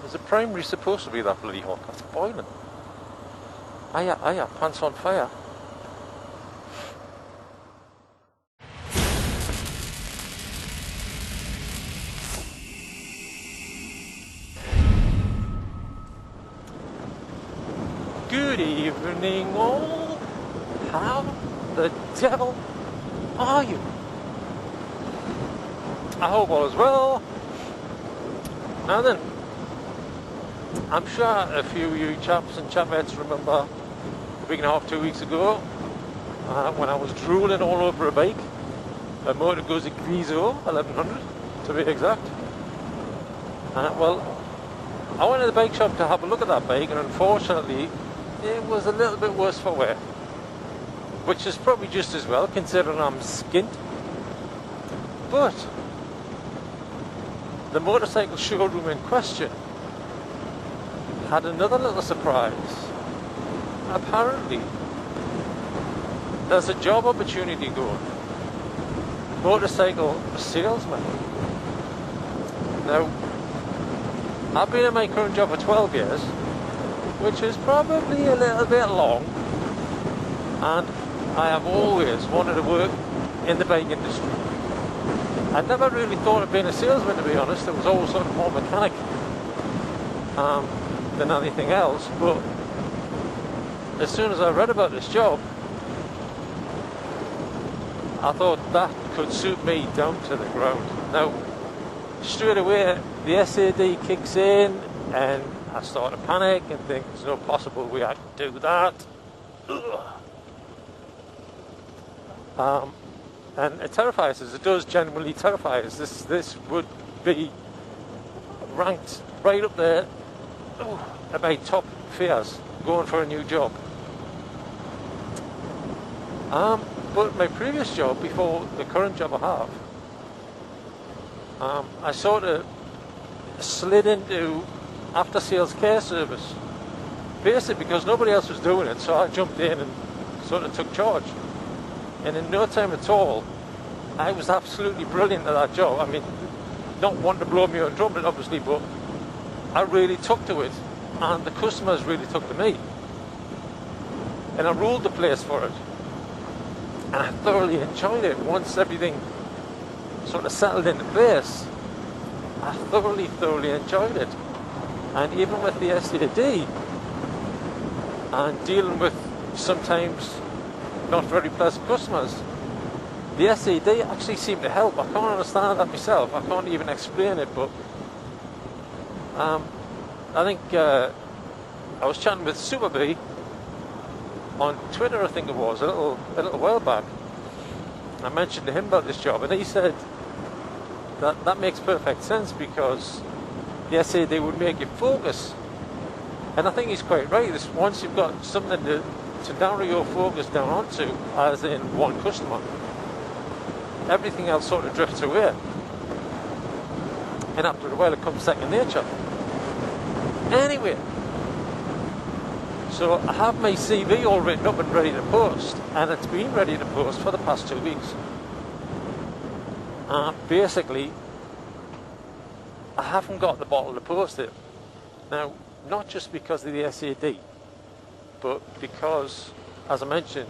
Is the primary supposed to be that bloody hot? That's boiling. Aye, pants on fire. Good evening, all. How the devil are you? I hope all is well. Now then, I'm sure a few of you chaps and chapettes remember a week and a half, 2 weeks ago, when I was drooling all over a bike, a Motor Guzzi Grigio 1100 to be exact. Well, I went to the bike shop to have a look at that bike, and unfortunately it was a little bit worse for wear, which is probably just as well considering I'm skint. But the motorcycle showroom in question had another little surprise. Apparently there's a job opportunity going, motorcycle salesman. Now, I've been in my current job for 12 years, which is probably a little bit long, and I have always wanted to work in the bike industry. I never really thought of being a salesman, to be honest. It was always sort of more mechanic than anything else. But as soon as I read about this job, I thought that could suit me down to the ground. Now, straight away, the SAD kicks in, and I start to panic and think there's no possible way I can do that. And it terrifies us. It does genuinely terrify us. This would be ranked right up there about top fears going for a new job. But my previous job, before the current job I have, I sort of slid into after sales care service, basically because nobody else was doing it, so I jumped in and sort of took charge. And in no time at all, I was absolutely brilliant at that job. I mean, not wanting to blow me on trumpet, obviously, but I really took to it, and the customers really took to me. And I ruled the place for it. And I thoroughly enjoyed it. Once everything sort of settled into place, I thoroughly enjoyed it. And even with the SAD, and dealing with sometimes not very pleasant customers, the SAD actually seemed to help. I can't understand that myself. I can't even explain it, but I think I was chatting with Super B on Twitter, I think it was, a little while back. I mentioned to him about this job, and he said that makes perfect sense because the SAD would make you focus. And I think he's quite right. Once you've got something to narrow your focus down onto, as in one customer, everything else sort of drifts away. And after a while it comes second nature. Anyway, so I have my CV all written up and ready to post, and it's been ready to post for the past 2 weeks. Basically, I haven't got the bottle to post it. Now, not just because of the SAD, but because, as I mentioned,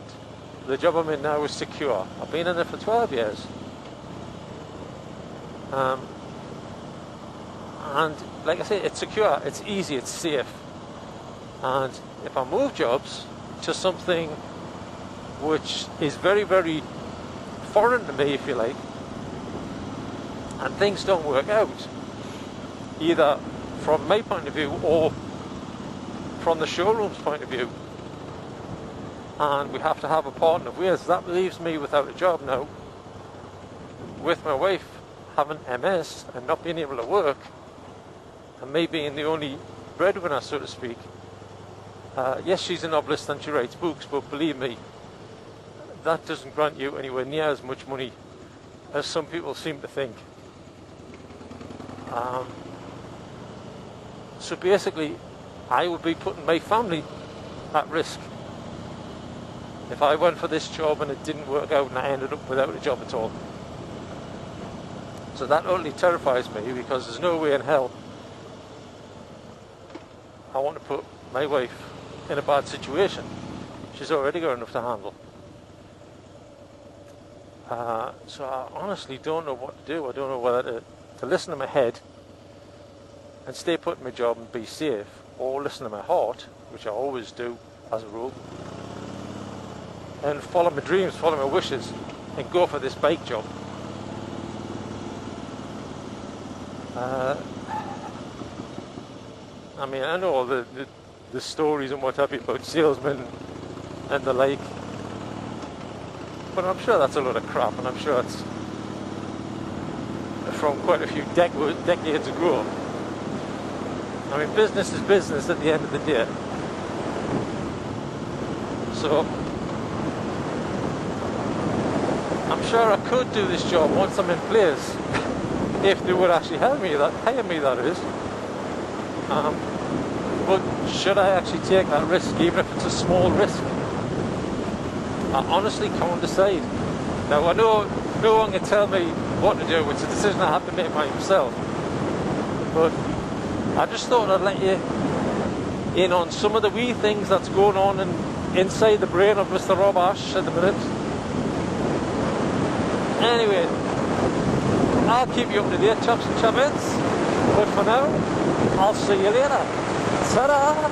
the job I'm in now is secure. I've been in it for 12 years. And like I say, it's secure, it's easy, it's safe. And if I move jobs to something which is very, very foreign to me, if you like, and things don't work out, either from my point of view or from the showroom's point of view, and we have to have a partner of ways, that leaves me without a job now, with my wife having MS and not being able to work, and me being the only breadwinner, so to speak. Yes, she's a novelist and she writes books, but believe me, that doesn't grant you anywhere near as much money as some people seem to think. So basically, I would be putting my family at risk if I went for this job and it didn't work out and I ended up without a job at all. So that utterly terrifies me, because there's no way in hell I want to put my wife in a bad situation. She's already got enough to handle. So I honestly don't know what to do. I don't know whether to listen to my head and stay put in my job and be safe, or listen to my heart, which I always do as a rule, and follow my dreams, follow my wishes, and go for this bike job. I mean, I know all the stories and what have you about salesmen and the like, but I'm sure that's a lot of crap, and I'm sure it's from quite a few decades ago. I mean, business is business at the end of the day. So I'm sure I could do this job once I'm in place, if they would actually hire me, that is. But should I actually take that risk, even if it's a small risk? I honestly can't decide. Now, I know no one can tell me what to do. It's a decision I have to make by myself. But I just thought I'd let you in on some of the wee things that's going on inside the brain of Mr. Rob Ash at the minute. Anyway, I'll keep you up to date, chaps and chapettes. But for now, I'll see you later. Ta-da!